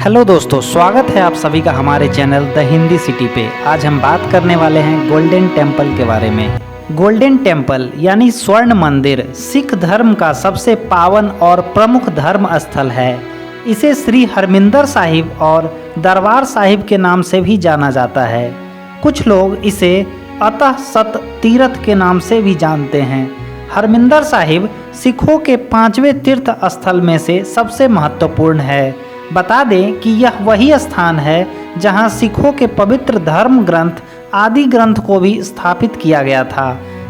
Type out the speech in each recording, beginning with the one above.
Hello दोस्तों, स्वागत है आप सभी का हमारे चैनल द हिंदी सिटी पे। आज हम बात करने वाले हैं गोल्डन टेम्पल के बारे में। गोल्डन टेम्पल यानी स्वर्ण मंदिर सिख धर्म का सबसे पावन और प्रमुख धर्म स्थल है। इसे श्री हरमिंदर साहिब और दरबार साहिब के नाम से भी जाना जाता है। कुछ लोग इसे अतः सत तीर्थ के नाम से भी जानते हैं। हरमिंदर साहिब सिखों के 5वें तीर्थ स्थल में से सबसे महत्वपूर्ण है। बता दें कि यह वही स्थान है जहां सिखों के पवित्र धर्म ग्रंथ आदि ग्रंथ को भी स्थापित किया गया था।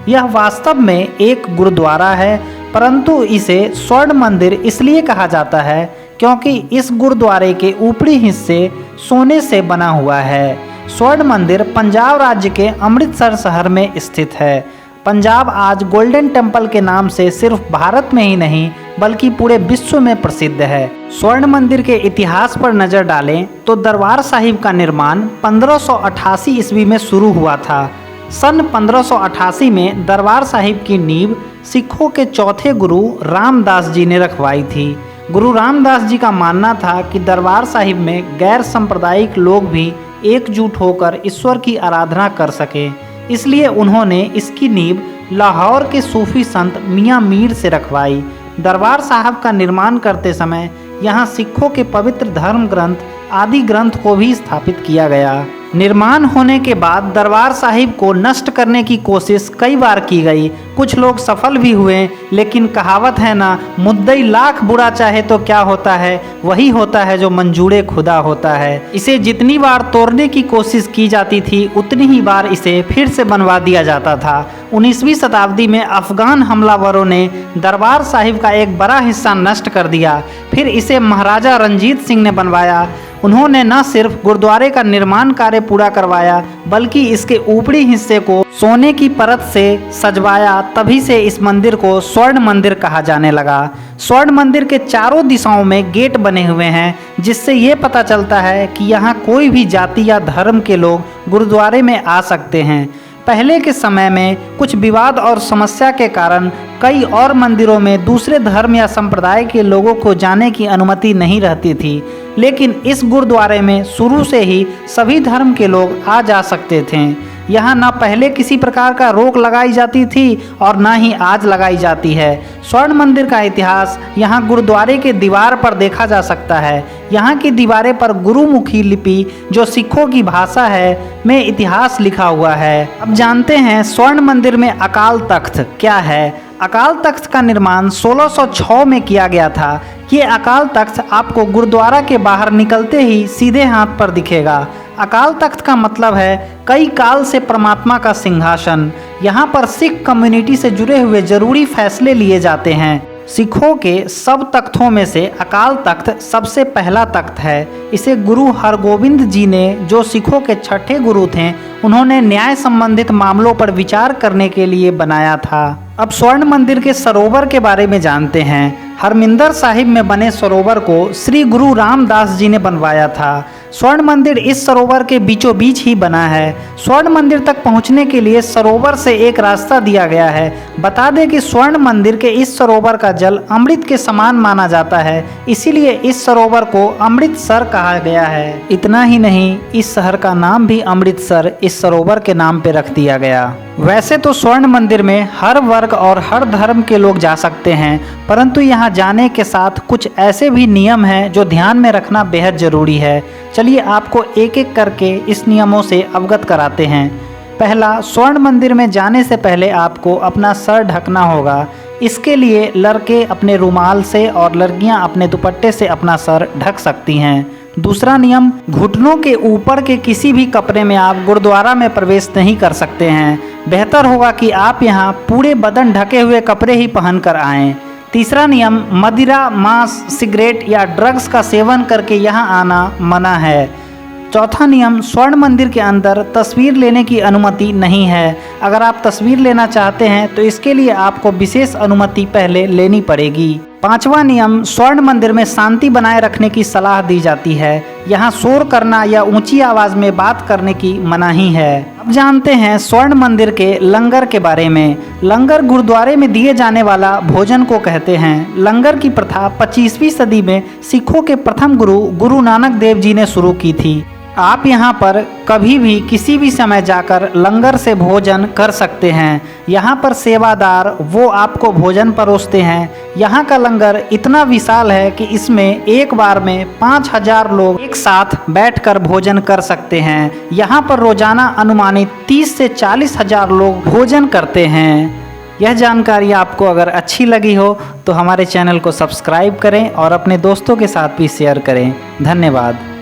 यह वास्तव में एक गुरुद्वारा है, परंतु इसे स्वर्ण मंदिर इसलिए कहा जाता है क्योंकि इस गुरुद्वारे के ऊपरी हिस्से सोने से बना हुआ है। स्वर्ण मंदिर पंजाब राज्य के अमृतसर शहर में स्थित है। पंजाब आज गोल्डन टेम्पल के नाम से सिर्फ भारत में ही नहीं बल्कि पूरे विश्व में प्रसिद्ध है। स्वर्ण मंदिर के इतिहास पर नज़र डालें तो दरबार साहिब का निर्माण 1588 ईस्वी में शुरू हुआ था। सन 1588 में दरबार साहिब की नींव सिखों के चौथे गुरु रामदास जी ने रखवाई थी। गुरु रामदास जी का मानना था कि दरबार साहिब में गैर सांप्रदायिक लोग भी एकजुट होकर ईश्वर की आराधना कर सके, इसलिए उन्होंने इसकी नींव लाहौर के सूफी संत मियाँ मीर से रखवाई। दरबार साहब का निर्माण करते समय यहाँ सिखों के पवित्र धर्म ग्रंथ आदि ग्रंथ को भी स्थापित किया गया। निर्माण होने के बाद दरबार साहिब को नष्ट करने की कोशिश कई बार की गई। कुछ लोग सफल भी हुए, लेकिन कहावत है ना, मुद्दई लाख बुरा चाहे तो क्या होता है, वही होता है जो मंजूरे खुदा होता है। इसे जितनी बार तोड़ने की कोशिश की जाती थी उतनी ही बार इसे फिर से बनवा दिया जाता था। 19वीं शताब्दी में अफगान हमलावरों ने दरबार साहिब का एक बड़ा हिस्सा नष्ट कर दिया। फिर इसे महाराजा रंजीत सिंह ने बनवाया। उन्होंने न सिर्फ गुरुद्वारे का निर्माण कार्य पूरा करवाया बल्कि इसके ऊपरी हिस्से को सोने की परत से सजवाया। तभी से इस मंदिर को स्वर्ण मंदिर कहा जाने लगा। स्वर्ण मंदिर के चारों दिशाओं में गेट बने हुए हैं, जिससे ये पता चलता है कि यहाँ कोई भी जाति या धर्म के लोग गुरुद्वारे में आ सकते हैं। पहले के समय में कुछ विवाद और समस्या के कारण कई और मंदिरों में दूसरे धर्म या संप्रदाय के लोगों को जाने की अनुमति नहीं रहती थी, लेकिन इस गुरुद्वारे में शुरू से ही सभी धर्म के लोग आ जा सकते थे। यहाँ न पहले किसी प्रकार का रोक लगाई जाती थी और न ही आज लगाई जाती है। स्वर्ण मंदिर का इतिहास यहाँ गुरुद्वारे के दीवार पर देखा जा सकता है। यहाँ की दीवारें पर गुरुमुखी लिपि, जो सिखों की भाषा है, में इतिहास लिखा हुआ है। अब जानते हैं स्वर्ण मंदिर में अकाल तख्त क्या है। अकाल तख्त का निर्माण 1606 में किया गया था। ये अकाल तख्त आपको गुरुद्वारा के बाहर निकलते ही सीधे हाथ पर दिखेगा। अकाल तख्त का मतलब है कई काल से परमात्मा का सिंहासन। यहाँ पर सिख कम्युनिटी से जुड़े हुए जरूरी फैसले लिए जाते हैं। सिखों के सब तख्तों में से अकाल तख्त सबसे पहला तख्त है। इसे गुरु हरगोविंद जी ने, जो सिखों के छठे गुरु थे, उन्होंने न्याय संबंधित मामलों पर विचार करने के लिए बनाया था। अब स्वर्ण मंदिर के सरोवर के बारे में जानते हैं। हरमिंदर साहिब में बने सरोवर को श्री गुरु रामदास जी ने बनवाया था। स्वर्ण मंदिर इस सरोवर के बीचों बीच ही बना है। स्वर्ण मंदिर तक पहुंचने के लिए सरोवर से एक रास्ता दिया गया है। बता दें कि स्वर्ण मंदिर के इस सरोवर का जल अमृत के समान माना जाता है, इसीलिए इस सरोवर को अमृतसर कहा गया है। इतना ही नहीं, इस शहर का नाम भी अमृतसर इस सरोवर के नाम पे रख दिया गया। वैसे तो स्वर्ण मंदिर में हर वर्ग और हर धर्म के लोग जा सकते हैं, परंतु यहाँ जाने के साथ कुछ ऐसे भी नियम हैं जो ध्यान में रखना बेहद ज़रूरी है। चलिए आपको एक एक करके इस नियमों से अवगत कराते हैं। पहला, स्वर्ण मंदिर में जाने से पहले आपको अपना सर ढकना होगा। इसके लिए लड़के अपने रुमाल से और लड़कियां अपने दुपट्टे से अपना सर ढक सकती हैं। दूसरा नियम, घुटनों के ऊपर के किसी भी कपड़े में आप गुरुद्वारा में प्रवेश नहीं कर सकते हैं। बेहतर होगा कि आप यहाँ पूरे बदन ढके हुए कपड़े ही पहन कर आएँ। तीसरा नियम, मदिरा, मांस, सिगरेट या ड्रग्स का सेवन करके यहाँ आना मना है। चौथा नियम, स्वर्ण मंदिर के अंदर तस्वीर लेने की अनुमति नहीं है। अगर आप तस्वीर लेना चाहते हैं तो इसके लिए आपको विशेष अनुमति पहले लेनी पड़ेगी। 5वां नियम, स्वर्ण मंदिर में शांति बनाए रखने की सलाह दी जाती है। यहाँ शोर करना या ऊंची आवाज में बात करने की मनाही है। अब जानते हैं स्वर्ण मंदिर के लंगर के बारे में। लंगर गुरुद्वारे में दिए जाने वाला भोजन को कहते हैं। लंगर की प्रथा 25वीं सदी में सिखों के प्रथम गुरु नानक देव जी ने शुरू की थी। आप यहाँ पर कभी भी किसी भी समय जाकर लंगर से भोजन कर सकते हैं। यहाँ पर सेवादार वो आपको भोजन परोसते हैं। यहाँ का लंगर इतना विशाल है कि इसमें एक बार में 5000 लोग एक साथ बैठकर भोजन कर सकते हैं। यहाँ पर रोजाना अनुमानित 30 से 40 हजार लोग भोजन करते हैं। यह जानकारी आपको अगर अच्छी लगी हो तो हमारे चैनल को सब्सक्राइब करें और अपने दोस्तों के साथ भी शेयर करें। धन्यवाद।